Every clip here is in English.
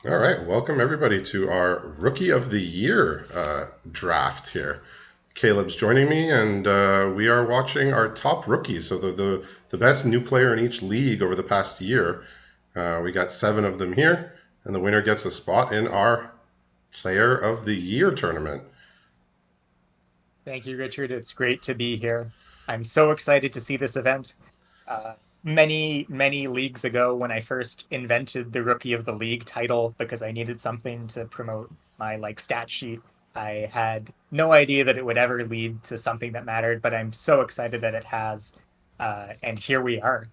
All right, welcome everybody to our Rookie of the Year draft here. Caleb's joining me, and we are watching our top rookies. So the best new player in each league over the past year. We got seven of them here, and the winner gets a spot in our Player of the Year tournament. Thank you, Richard. It's great to be here. I'm so excited to see this event. Many leagues ago, when I first invented the Rookie of the League title because I needed something to promote my stat sheet, I had no idea that it would ever lead to something that mattered, but I'm so excited that it has. And here we are.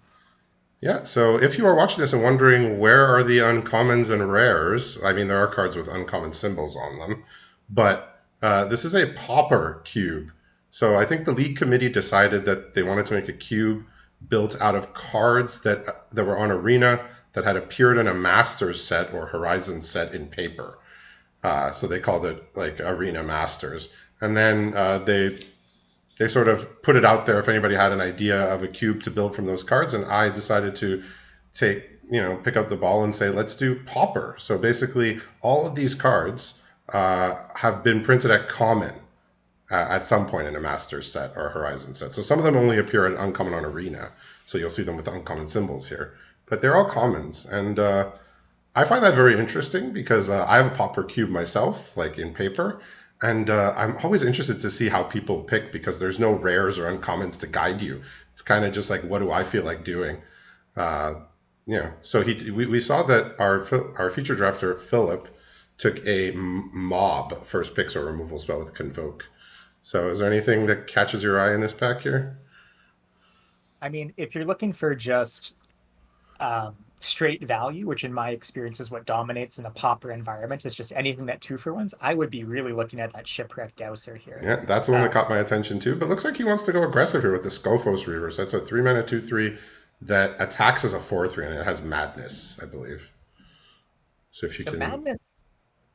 Yeah, so if you are watching this and wondering where are the uncommons and rares, I mean, there are cards with uncommon symbols on them, but this is a Pauper cube. So I think the league committee decided that they wanted to make a cube built out of cards that were on Arena that had appeared in a Masters set or Horizon set in paper. So they called it like Arena Masters. And then they sort of put it out there if anybody had an idea of a cube to build from those cards, and I decided to pick up the ball and say let's do Pauper. So basically all of these cards have been printed at common at some point in a Masters set or a Horizon set. So some of them only appear at uncommon on Arena, so you'll see them with uncommon symbols here, but they're all commons. And I find that very interesting because I have a Pauper cube myself, like in paper, and I'm always interested to see how people pick because there's no rares or uncommons to guide you. It's kind of just like, what do I feel like doing? So we saw that our feature drafter Phillip took a mob first picks or removal spell with Convoke. So is there anything that catches your eye in this pack here? I mean, if you're looking for just straight value, which in my experience is what dominates in a pauper environment, is just anything that two for ones, I would be really looking at that shipwreck dowser here. Yeah, that's the one that Um, caught my attention too. But looks like he wants to go aggressive here with the Skophos Reaver. So that's a 3 mana 2/3 that attacks as a 4/3 and it has madness, I believe. So if you so can, Madness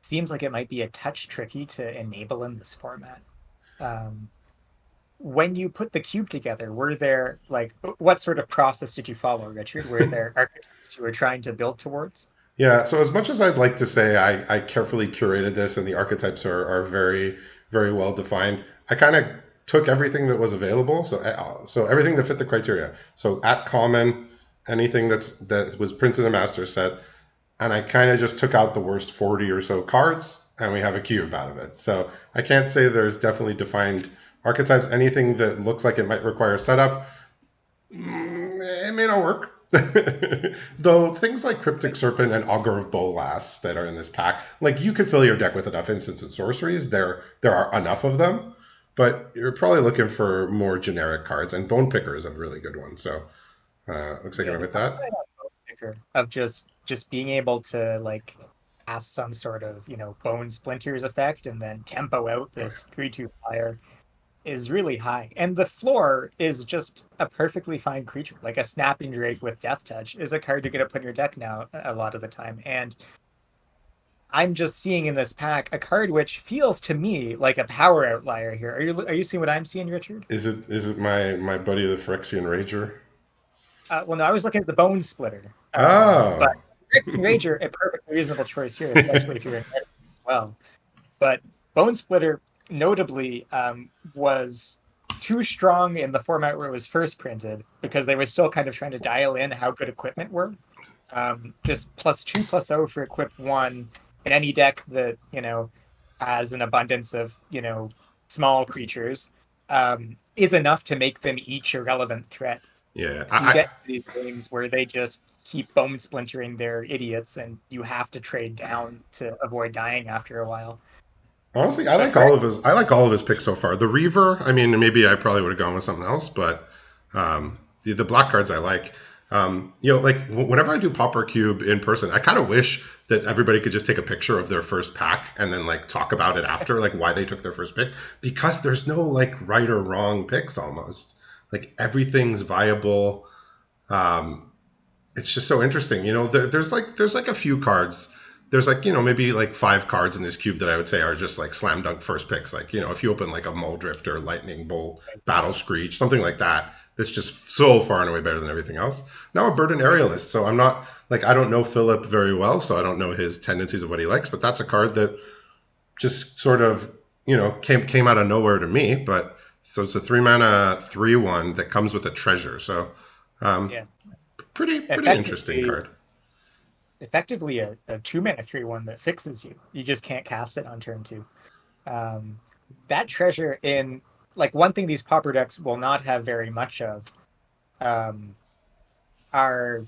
seems like it might be a touch tricky to enable in this format. Um, when you put the cube together, were there what sort of process did you follow, Richard? Were there archetypes you were trying to build towards? yeah. So as much as I'd like to say I carefully curated this and the archetypes are very very well defined, I kind of took everything that was available. So everything that fit the criteria. So at common, anything that was printed in a master set, and I kind of just took out the worst 40 or so cards, and we have a cube out of it. So I can't say there's definitely defined archetypes. Anything that looks like it might require setup, it may not work. Though things like Cryptic Serpent and Augur of Bolas that are in this pack, like you could fill your deck with enough instants and sorceries. There are enough of them, but you're probably looking for more generic cards. And Bone Picker is a really good one. So looks like you Yeah, went the with that. upside on Bone Picker of just being able to cast some sort of bone splinters effect and then tempo out Oh yeah. this 3/2 flyer is really high. And the floor is just a perfectly fine creature. Like a Snapping Drake with Death Touch is a card you're going to put in your deck now a lot of the time. And I'm just seeing in this pack a card which feels to me like a power outlier here. Are you seeing what I'm seeing, Richard? Is it my buddy the Phyrexian Rager? Well, no, I was looking at the Bone Splitter. But Oh, Phyrexian Rager, a perfectly reasonable choice here, especially if you're in red as well. But Bone Splitter, notably, was too strong in the format where it was first printed because they were still kind of trying to dial in how good equipment were. Just +2/+0 for equip one in any deck that has an abundance of small creatures is enough to make them each a relevant threat. yeah. So you get to these games where they just keep bone splintering their idiots, and you have to trade down to avoid dying after a while. Honestly, But for I like all of his picks so far. The Reaver, I mean, maybe I probably would have gone with something else, but the black cards I like. Like whenever I do Pauper Cube in person, I kind of wish that everybody could just take a picture of their first pack and then like talk about it after, like why they took their first pick, because there's no like right or wrong picks almost. Like everything's viable. It's just so interesting. There's like a few cards. There's like maybe like five cards in this cube that I would say are just like slam dunk first picks. Like if you open like a Muldrift or Lightning Bolt, Battle Screech, something like that, that's just so far and away better than everything else. Now a Burden Aerialist, so I'm not like I don't know Philip very well, so I don't know his tendencies of what he likes. But that's a card that just sort of came out of nowhere to me. But so it's a 3 mana 3/1 that comes with a treasure. So Yeah, pretty interesting effectively, card. effectively a 2 mana 3/1 that fixes you. You just can't cast it on turn two. Um, that treasure in like one thing these pauper decks will not have very much of um, are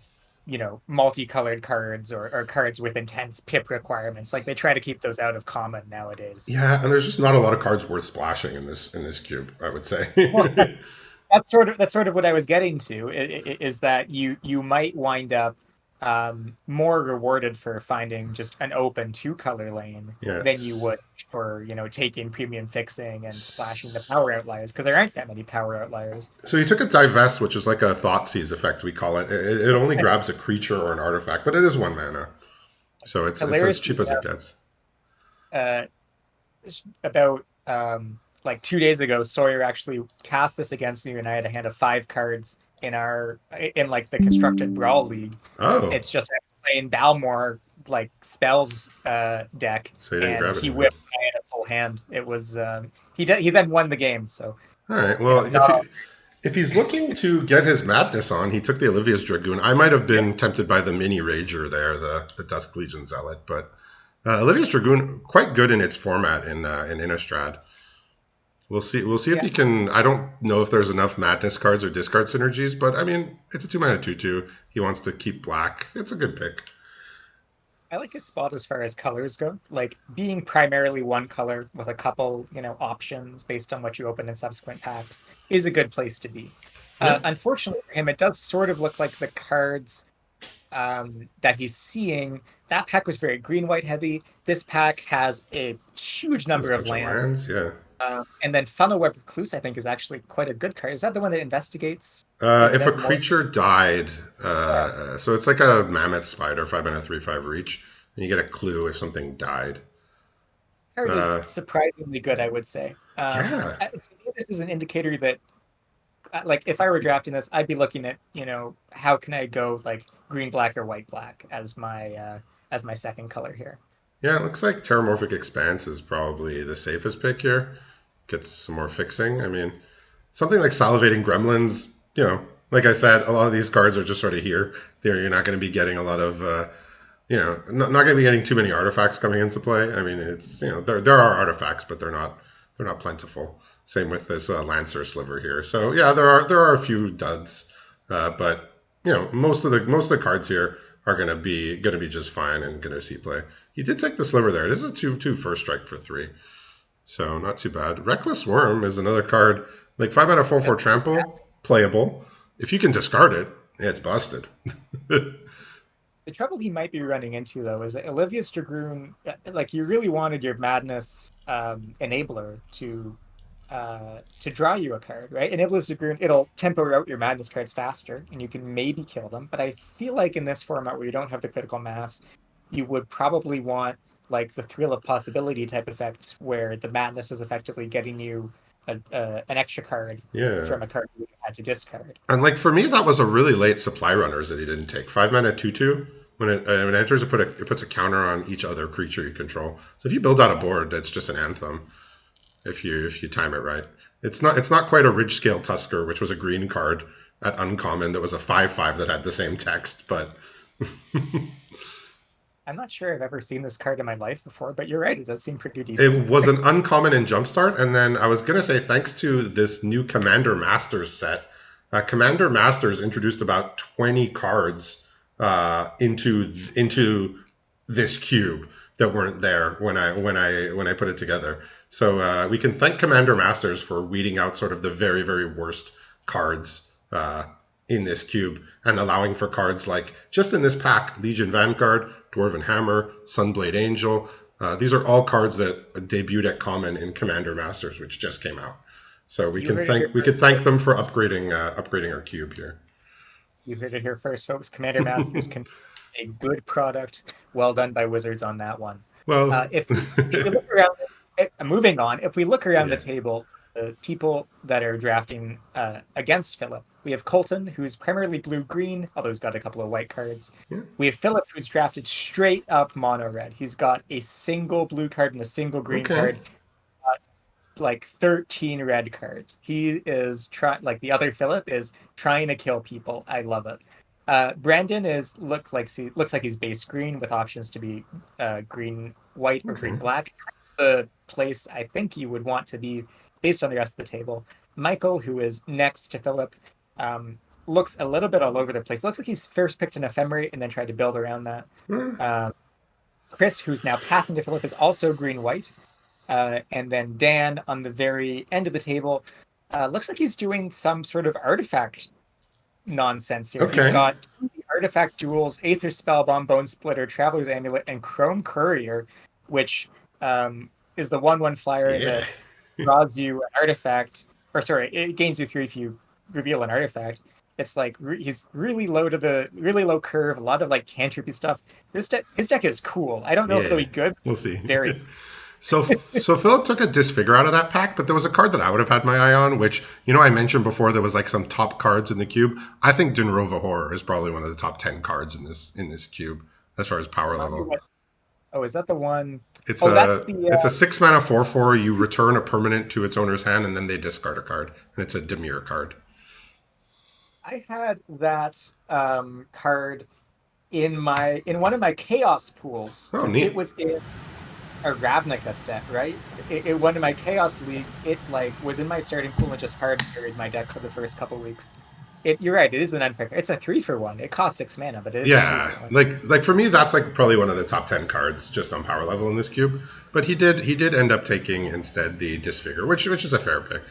multicolored cards or cards with intense pip requirements. Like they try to keep those out of common nowadays. Yeah, and there's just not a lot of cards worth splashing in this cube, I would say. Well, that's sort of what I was getting to is that you might wind up more rewarded for finding just an open two-color lane than you Yes. would for taking premium fixing and splashing the power outliers, because there aren't that many power outliers. So you took a divest, which is like a thought seize effect, we call it. It only grabs a creature or an artifact, but it is 1 mana, so it's as Hilariously cheap as it gets. enough, about like 2 days ago, Sawyer actually cast this against me, and I had a hand of 5 cards in like the constructed brawl league. Oh, It's just I was playing Balmor like spells deck, so you didn't and grab he anything. whipped. I had a full hand. It was he then won the game. So All right. Well, not all. if he's looking to get his madness on, he took the Olivia's Dragoon. I might have Yeah, been tempted by the mini Rager there, the Dusk Legion Zealot, but Olivia's Dragoon quite good in its format in Innistrad. We'll see. We'll see if yeah. he can. I don't know if there's enough madness cards or discard synergies, but I mean, it's a 2 mana 2/2. He wants to keep black. It's a good pick. I like his spot as far as colors go. Like being primarily one color with a couple, options based on what you open in subsequent packs is a good place to be. Yeah, Unfortunately for him, it does sort of look like the cards that he's seeing. That pack was very green white heavy. This pack has a huge there's number a of bunch of lands. lands. Yeah. And then Funnel Web Recluse, I think, is actually quite a good card. Is that the one that investigates if it If a has more? creature died, Yeah, so it's like a mammoth spider, 5 mana 3/5 reach, and you get a clue if something died. card is surprisingly good, I would say. Yeah, To me, this is an indicator that, like, if I were drafting this, I'd be looking at, how can I go like green, black, or white, black as my second color here. yeah. It looks like Terramorphic Expanse is probably the safest pick here. Gets some more fixing. I mean, something like Salivating Gremlins. Like I said, a lot of these cards are just sort of here. There, you're not going to be getting a lot of. Not going to be getting too many artifacts coming into play. I mean, it's there are artifacts, but they're not plentiful. Same with this Lancer Sliver here. So yeah, there are a few duds, but most of the cards here are going to be just fine and going to see play. He did take the Sliver there. It is a 2/2 first strike for 3, so not too bad. Reckless Worm is another card like 5 mana 4/4 That's trample playable. If you can discard it, it's busted. the trouble he might be running into though is that Olivia's Dragoon, like you really wanted your Madness enabler to draw you a card, right? Enabler's Dragoon, it'll tempo out your Madness cards faster, and you can maybe kill them. But I feel like in this format where you don't have the critical mass, you would probably want like the Thrill of Possibility type effects, where the Madness is effectively getting you an extra card Yeah. from a card you had to discard. And like for me, that was a really late supply runners that he didn't take. 5 mana 2/2. When it enters, it puts a counter on each other creature you control. So if you build out a board, that's just an anthem. If you time it right, it's not quite a Ridge Scale Tusker, which was a green card at uncommon that was a 5/5 that had the same text. But I'm not sure I've ever seen this card in my life before, but you're right, it does seem pretty decent. it was an uncommon in Jumpstart. And then I was gonna say, thanks to this new Commander Masters set, Commander Masters introduced about 20 cards into this cube that weren't there when I put it together. So we can thank Commander Masters for weeding out sort of the very very worst cards in this cube and allowing for cards like just in this pack Legion Vanguard, Dwarven Hammer, Sunblade Angel. These are all cards that debuted at common in Commander Masters, which just came out. So we You can heard it here thank we could first, thank folks. them for upgrading our cube here. You heard it here first, folks. Commander Masters can be a good product. Well done by Wizards on that one. Well, If we look around, moving on, if we look around the yeah. table, the people that are drafting against Phillip, We have Colton, who's primarily blue-green, although he's got a couple of white cards. Yeah. We have Phillip, who's drafted straight up mono red. He's got a single blue card and a single green Okay. card, like 13 red cards. He is trying, like the other Phillip is trying to kill people. I love it. Brandon looks like he's base green with options to be green white or Okay. green black. The place I think you would want to be based on the rest of the table. Michael, who is next to Phillip, looks a little bit all over the place. Looks like he's first picked an ephemerate and then tried to build around that. Chris, who's now passing to Phillip, is also green white. And then Dan on the very end of the table looks like he's doing some sort of artifact nonsense here. He's Okay. got artifact jewels, Aether Spellbomb, Bone Splitter, Traveler's Amulet, and Chrome Courier, which is the 1/1 flyer Yeah. that draws you an artifact, or sorry, it gains you 3 if you reveal an artifact. It's like he's really low curve, a lot of like cantripy stuff. His deck is cool. I don't know if it'll be good. We'll see. Very. So Philip took a disfigure out of that pack, but there was a card that I would have had my eye on, which, you know, I mentioned before there was like some top cards in the cube. I think Dinrova Horror is probably one of the top 10 cards in this cube as far as power level. Oh, is that the one? It's Oh, a that's the. it's a 6 mana 4/4. You return a permanent to its owner's hand, and then they discard a card, and it's a Dimir card. I had that card in one of my chaos pools. Oh, neat. It was in a Ravnica set, right? One of my chaos leagues. It like was in my starting pool and just hard carried my deck for the first couple weeks. You're right. It is an unfair. It's a 3-for-1. It costs 6 mana, but it is Yeah, a 3-for-1. like for me, that's like probably one of the top 10 cards just on power level in this cube. But he did end up taking instead the Disfigure, which is a fair pick.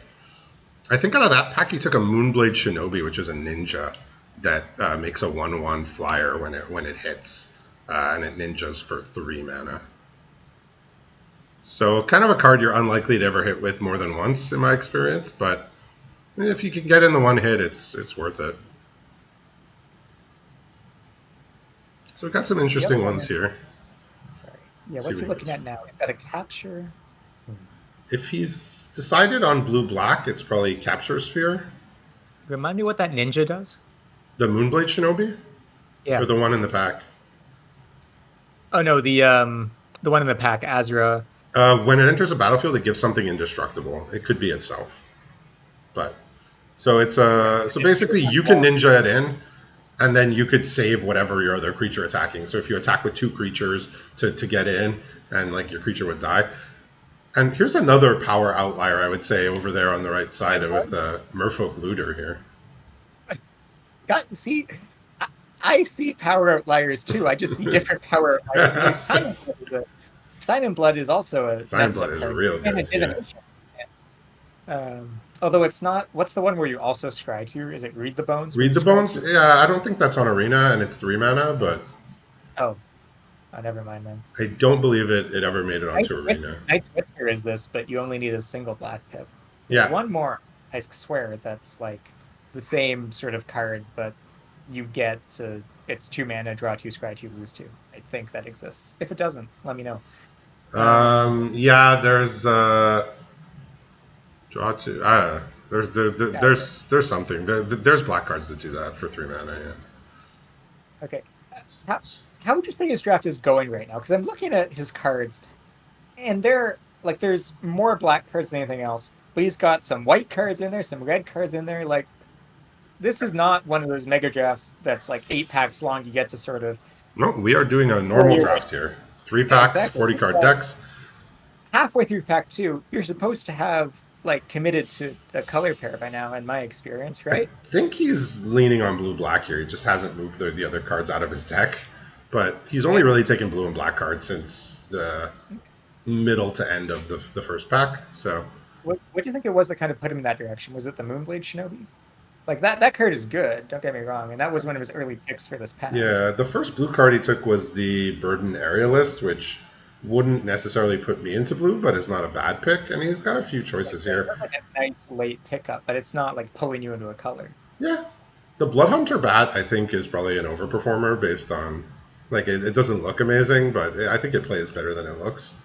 I think out of that pack, he took a Moonblade Shinobi, which is a ninja that makes a 1/1 flyer when it hits, and it ninjas for 3 mana. So kind of a card you're unlikely to ever hit with more than once, in my experience. But if you can get in the one hit, it's worth it. So we've got some interesting ones here. Sorry. Yeah, See what's he what looking at now? He's got a capture. If he's decided on blue-black, it's probably Capture Sphere. Remind me what that ninja does. The Moonblade Shinobi? Yeah. Or the one in the pack? Oh no, the one in the pack, Azra. When it enters a battlefield, it gives something indestructible. It could be itself. But so so basically you can ninja it in, and then you could save whatever your other creature attacking. So if you attack with 2 creatures to get in, and like your creature would die. And here's another power outlier, I would say, over there on the right side with Merfolk Looter here. See, I see power outliers too. I just see different power outliers. Sign in Blood is also a Sign Blood is real good. Yeah. Although it's not. What's the one where you also scry to? Is it Read the Bones? Read the Bones? Yeah, I don't think that's on Arena, and it's 3 mana, but oh, never mind then. I don't believe it ever made it onto Arena. Knight's Whisper is this, but you only need a single black pip. Yeah. One more, I swear, that's like the same sort of card, but you get to it's 2 mana, draw 2, scry 2, lose 2. I think that exists. If it doesn't, let me know. Yeah, there's draw 2. There's something. There's black cards that do that for 3 mana. Yeah. Okay. How would you say his draft is going right now? Because I'm looking at his cards, and there's more black cards than anything else. But he's got some white cards in there, some red cards in there. Like, this is not one of those mega drafts that's like 8 packs long. You get to sort of. No, we are doing a normal draft here. 3 packs, yeah, exactly. 40 card decks. Halfway through pack 2, you're supposed to have like committed to a color pair by now, in my experience, right? I think he's leaning on blue-black here. He just hasn't moved the other cards out of his deck. But he's only really taken blue and black cards since the middle to end of the first pack. So, what do you think it was that kind of put him in that direction? Was it the Moonblade Shinobi? Like that card is good. Don't get me wrong, and that was one of his early picks for this pack. Yeah, the first blue card he took was the Burden Aerialist, which wouldn't necessarily put me into blue, but it's not a bad pick. And he's got a few choices here. It's like a nice late pickup, but it's not like pulling you into a color. Yeah, the Bloodhunter Bat I think is probably an overperformer based on. Like, it doesn't look amazing, but I think it plays better than it looks.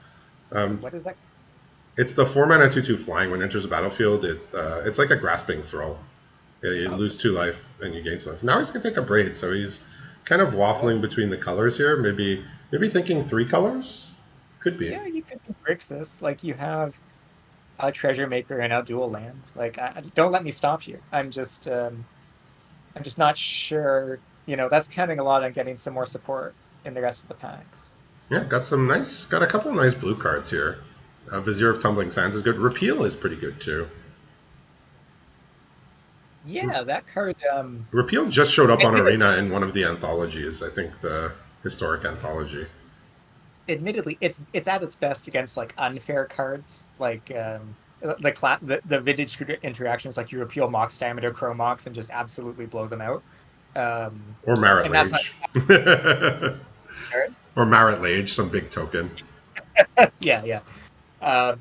What is that? It's the 4 mana 2/2 flying. When it enters a battlefield, it's like a Grasping Throw. Yeah, you Oh, lose 2 life and you gain 2 life. Now he's gonna take a braid, so he's kind of oh, waffling between the colors here. Maybe thinking 3 colors? Could be. yeah, you could do Grixis. Like you have a treasure maker and a dual land. Like, don't let me stop you. I'm just not sure. You know, that's counting a lot on getting some more support in the rest of the packs. Yeah, got a couple of nice blue cards here. Vizier of Tumbling Sands is good. Repeal is pretty good too. Yeah, that card. Repeal just showed up on Admittedly, Arena in one of the anthologies. I think the historic anthology. admittedly, it's at its best against like unfair cards, like the vintage interactions, like you repeal Mox Diameter, Crow Mox, and just absolutely blow them out. Um, Or Marit and that's not Lage. fair. Or Marit Lage, some big token. Yeah, yeah.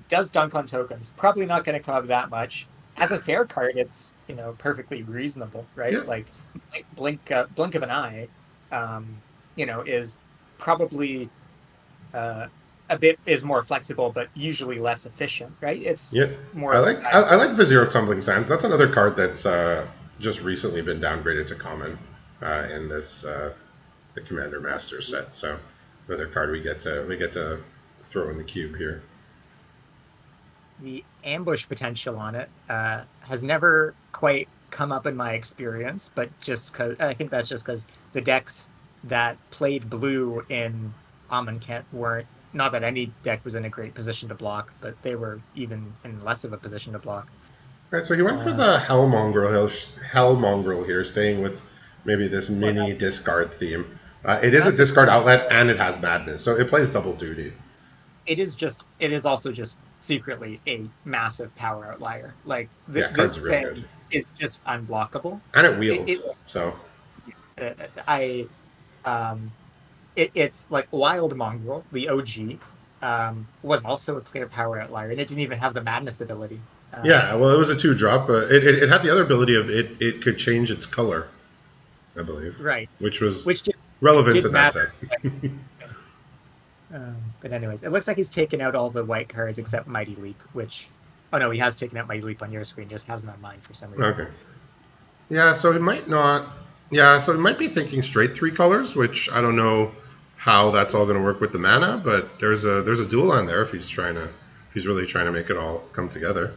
Does dunk on tokens. Probably not going to come up that much. As a fair card, it's perfectly reasonable, right? Yeah. Like blink of an eye, is probably uh, a bit is more flexible, but usually less efficient, right? It's Yeah. more of a I like Vizier of Tumbling Sands. That's another card that's just recently been downgraded to common in this the Commander Master set. So another card we get to throw in the cube here. the ambush potential on it has never quite come up in my experience, but just because I think that's just because the decks that played blue in Amonkhet weren't, not that any deck was in a great position to block, but they were even in less of a position to block. All right, so he went for Uh, the Hell Mongrel here, staying with maybe this well, mini discard theme. It is a that's a discard pretty. outlet and it has madness, so it plays double duty. It is also just secretly a massive power outlier. Like Yeah, card's this really good, thing is just unblockable. and it It, wields. So I um it's like Wild Mongrel, the OG, was also a clear power outlier, and it didn't even have the madness ability. yeah, well, it was a 2 drop, but it had the other ability of it could change its color, I believe, Right, which was which relevant to did that matter. set. But anyways, it looks like he's taken out all the white cards except Mighty Leap, which, oh no, he has taken out Mighty Leap on your screen, just hasn't on mine for some reason. Okay. Yeah, so he might not. Yeah, so he might be thinking straight 3 colors, which I don't know how that's all going to work with the mana, but there's a dual land there if he's really trying to make it all come together.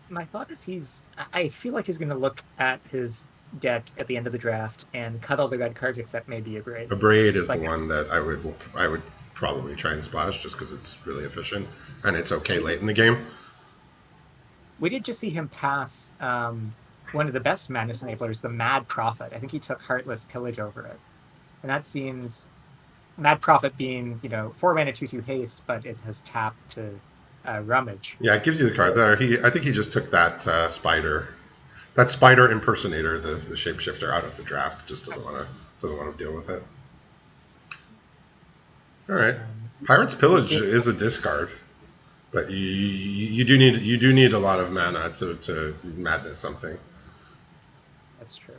My thought is I feel like he's going to look at his deck at the end of the draft and cut all the red cards except maybe a Braid. A braid is the Like, one that I would probably try and splash just because it's really efficient and it's okay we late did, in the game. we did just see him pass one of the best Madness Enablers, the Mad Prophet. I think he took Heartless Pillage over it. And that seems Mad Prophet being, 4 mana 2/2 haste, but it has tapped to Rummage. Yeah, it gives you the card So there. I think he just took that spider impersonator, the shapeshifter, out of the draft. Just doesn't want to deal with it. All right, Pirate's you Pillage see, is a discard. But you do need a lot of mana to madness something. that's true.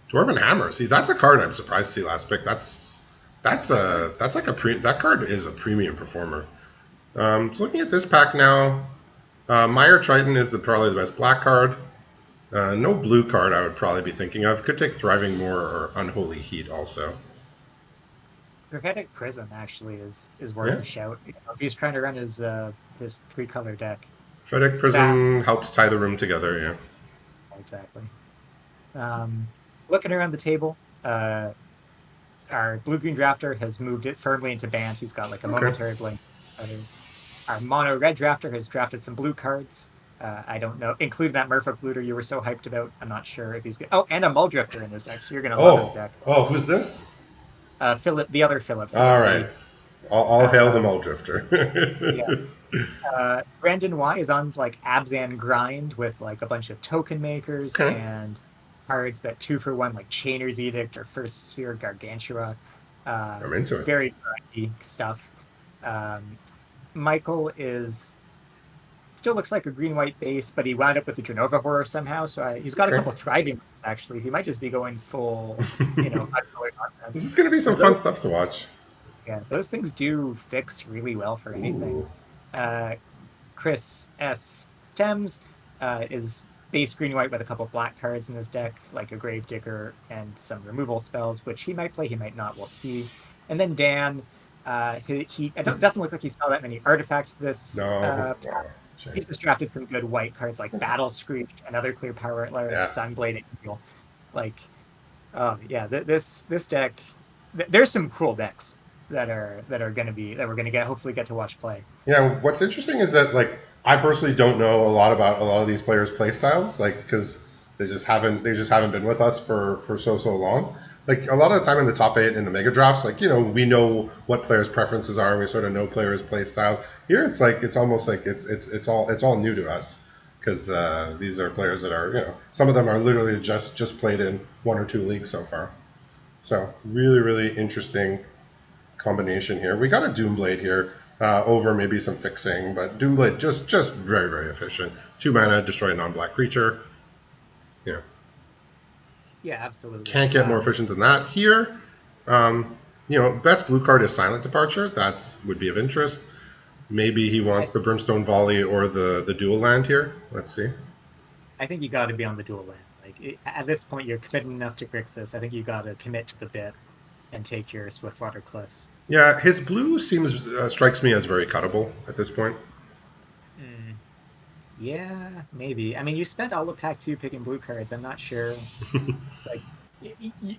Dwarven Hammer. See, that's a card I'm surprised to see last pick. That's like that card is a premium performer. So looking at this pack now, Meyer Triton is probably the best black card. No blue card I would probably be thinking of. Could take Thriving Moor or Unholy Heat also. Prophetic Prism actually is worth Yeah. a shout. If he's trying to run his 3-color deck. Frederick That Prism helps tie the room together. Yeah. exactly. Um, Looking around the table, our blue-green drafter has moved it firmly into banned. He's got like a Okay. momentary blink. Others. Our mono-red drafter has drafted some blue cards. I don't know, including that Merfolk looter you were so hyped about. I'm not sure if he's good. Oh, and a Mull Drifter in his deck, so you're gonna love his deck. Who's this? Phillip, the other Phillip, All Phillip B. right. All hail the Um, Mole Drifter. yeah. Brandon Y is on like Abzan grind with like a bunch of token makers Okay. and cards that 2-for-1 like Chainer's Edict or First Sphere Gargantua. I'm into it. Very grindy stuff. Um, Michael is still looks like a green-white base, but he wound up with the Genova Horror somehow. So he's got a Okay. couple thriving actually. He might just be going full, 5-color This nonsense. is going to be some 'Cause fun stuff to watch. yeah, those things do fix really well for anything. Ooh. Uh, Chris S. Stems is base green white with a couple black cards in his deck, like a Gravedigger and some removal spells, which he might play, he might not. We'll see. And then Dan, he doesn't look like he saw that many artifacts this. No, no, He's shame. just drafted some good white cards like Battle Screech, another clear power outlier, and Yeah, Sunblade Angel. Like, yeah, this deck, there's some cool decks that we're gonna hopefully get to watch play. yeah. What's interesting is that like I personally don't know a lot about a lot of these players' play styles, like because they just haven't been with us for so long. Like a lot of the time in the top eight in the mega drafts, like we know what players' preferences are. We sort of know players' play styles. Here, it's like it's almost like it's all new to us because these are players that are some of them are literally just played in one or two leagues so far. So really really interesting combination here. We got a Doomblade here over maybe some fixing, but Doomblade just very very efficient. 2 mana, destroy a non-black creature. Yeah, Yeah, absolutely. can't get more efficient than that. Here, best blue card is Silent Departure. That's would be of interest. Maybe he wants I, the Brimstone Volley or the dual land here. Let's see. I think you got to be on the dual land. At this point, you're committed enough to Grixis. I think you got to commit to the bit and take your Swiftwater Cliffs. Yeah, his blue seems strikes me as very cuttable at this point. Mm, yeah, maybe. I mean, you spent all of pack 2 picking blue cards. I'm not sure. Like,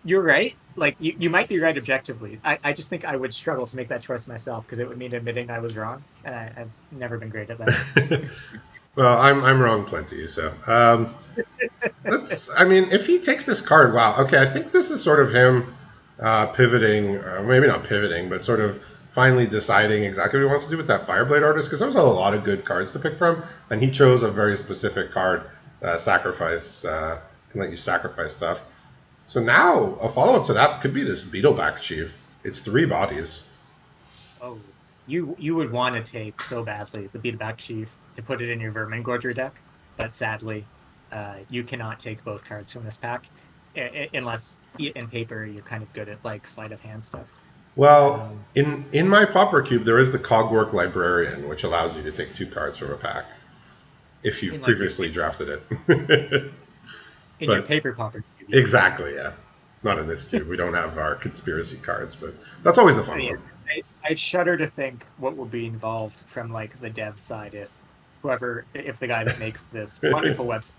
you're right. Like, you might be right objectively. I just think I would struggle to make that choice myself because it would mean admitting I was wrong, and I've never been great at that. Well, I'm wrong plenty. So let's. I mean, if he takes this card, wow. Okay, I think this is sort of him pivoting, maybe not pivoting, but sort of finally deciding exactly what he wants to do with that Fireblade Artist because there was a lot of good cards to pick from, and he chose a very specific card, sacrifice. Can let you sacrifice stuff. So now a follow up to that could be this Beetleback Chief. It's 3 bodies. Oh, you would want to take so badly the Beatback Chief to put it in your Vermin Gorger deck, but sadly, you cannot take both cards from this pack unless in paper you're kind of good at like sleight of hand stuff. Well, Um, in my Pauper Cube, there is the Cogwork Librarian, which allows you to take 2 cards from a pack if you've in like your previously drafted it. in your But paper popper, you mean? exactly, yeah. Not in this cube. We don't have our conspiracy cards, but that's always a fun Yeah, one. I shudder to think what will be involved from like the dev side if the guy that makes this wonderful website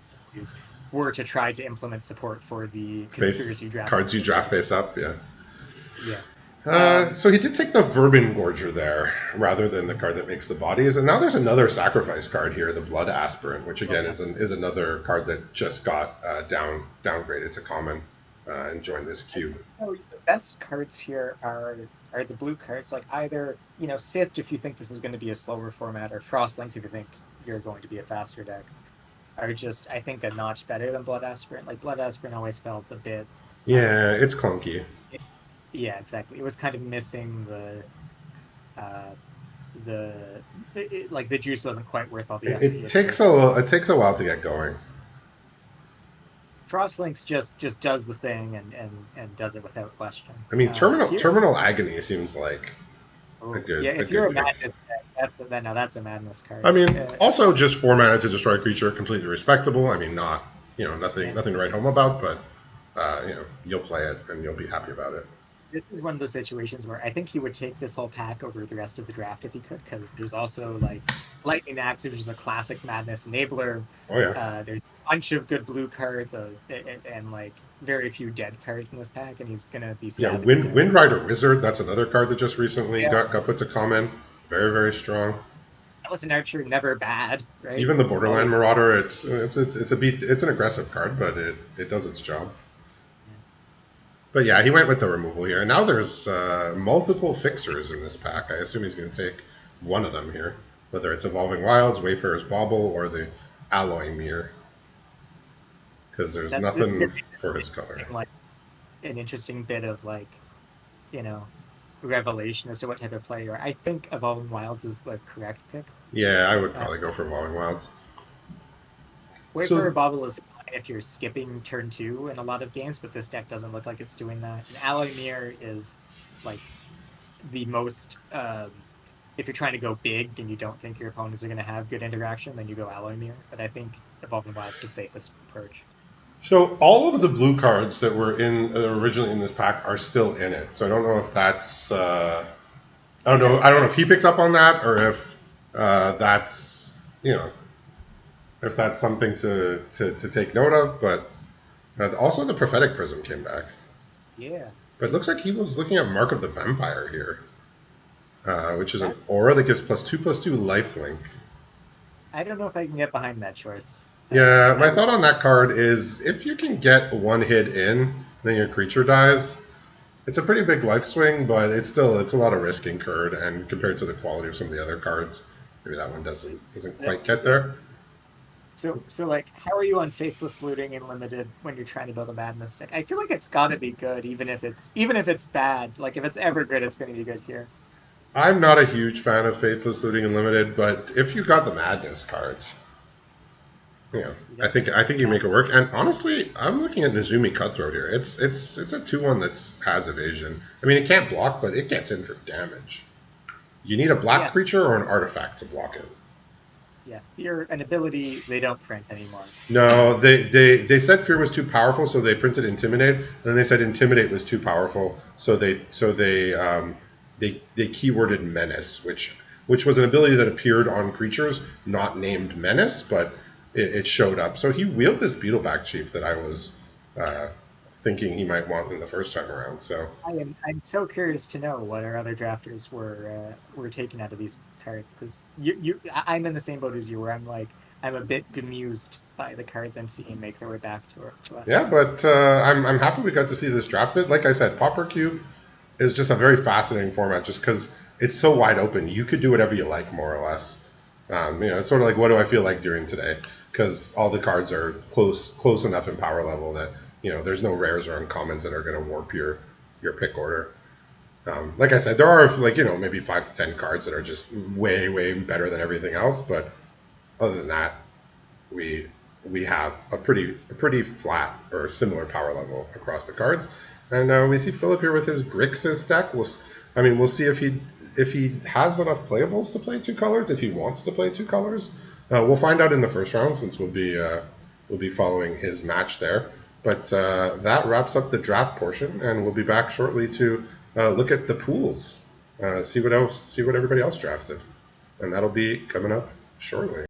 were to try to implement support for the Face conspiracy draft. cards you draft face up, yeah. Yeah. So he did take the Vermin Gorger there rather than the card that makes the bodies, and now there's another sacrifice card here, the Blood Aspirant, which again is another card that just got downgraded to common and joined this cube. So the best cards here are the blue cards, like either Sift if you think this is going to be a slower format, or Frostlinks if you think you're going to be a faster deck, are just I think a notch better than Blood Aspirant. Like Blood Aspirant always felt a bit, Yeah, it's clunky. it, yeah, exactly. It was kind of missing uh, like the juice wasn't quite worth all the It, effort it you put in. takes a while to get going. Frostlinks just does the thing and does it without question. I mean, terminal Here, terminal agony seems like a oh, good yeah, a if you're good a pick. madness deck, that's a madness I card. mean, also just 4 mana to destroy a creature, completely respectable. I mean, not nothing Yeah. nothing to write home about, but you'll play it and you'll be happy about it. This is one of those situations where I think he would take this whole pack over the rest of the draft if he could, because there's also like Lightning Axe, which is a classic madness enabler. Oh yeah, There's a bunch of good blue cards and like very few dead cards in this pack, and he's gonna be yeah. sad if he can't. Wind Rider Wizard. That's another card that just recently Yeah, got put to common. Very very strong. Skeleton Archer never bad, right? Even the Always. Borderland Marauder. It's an aggressive card, but it does its job. But yeah, he went with the removal here. And now there's multiple fixers in this pack. I assume he's going to take one of them here, whether it's Evolving Wilds, Wayfarer's Bauble, or the Alloy Mirror, because there's This is nothing for his color. like an interesting bit of you know revelation as to what type of player you are. I think Evolving Wilds is the correct pick. Yeah, I would Uh, probably go for Evolving Wilds. Wayfarer So Bobble is fine if you're skipping turn 2 in a lot of games, but this deck doesn't look like it's doing that. And Alloy Mirror is like the most if you're trying to go big and you don't think your opponents are going to have good interaction, then you go Alloy Mirror. But I think Evolve and Wild's the safest approach. So all of the blue cards that were in originally in this pack are still in it. So I don't know if that's I don't I know. never I don't know noticed. if he picked up on that or if that's if that's something to take note of. But also the prophetic prism came back. Yeah, But it looks like he was looking at Mark of the Vampire here, which is an that aura that gives +2/+2 lifelink. I don't know if I can get behind that choice. Yeah, I my would. thought on that card is if you can get one hit in, then your creature dies. It's a pretty big life swing, but it's a lot of risk incurred, and compared to the quality of some of the other cards, maybe that one doesn't quite get Yeah. there. So like, how are you on Faithless Looting and Limited when you're trying to build a Madness deck? I feel like it's got to be good, even if it's bad. Like if it's ever good, it's going to be good here. I'm not a huge fan of Faithless Looting Unlimited, but if you got the Madness cards, you know, You I got think some I think you make it Madness. work. And honestly, I'm looking at Nezumi Cutthroat here. It's a 2/1 that has evasion. I mean, it can't block, but it gets in for damage. You need a black Yeah, creature or an artifact to block it. yeah. Fear an ability they don't print anymore. No, they said fear was too powerful, so they printed intimidate. And then they said intimidate was too powerful, so they keyworded menace, which was an ability that appeared on creatures not named menace, but it showed up. So he wheeled this Beetleback Chief that I was uh, thinking he might want in the first time around. So I'm so curious to know what our other drafters were taking out of these cards because I'm in the same boat as you where I'm a bit bemused by the cards I'm seeing make their way back to us. yeah, but I'm happy we got to see this drafted. Like I said, Pauper Cube is just a very fascinating format, just because it's so wide open. You could do whatever you like, more or less. It's sort of like what do I feel like doing today? Because all the cards are close enough in power level that there's no rares or uncommons that are going to warp your pick order. Like I said, there are like maybe 5 to 10 cards that are just way better than everything else, but other than that, we we have a pretty flat or similar power level across the cards. And we see Phillip here with his Grixis deck. We'll see if he has enough playables to play 2 colors. If he wants to play 2 colors, we'll find out in the first round since we'll be following his match there. But that wraps up the draft portion, and we'll be back shortly to look at the pools, see what everybody else drafted, and that'll be coming up shortly.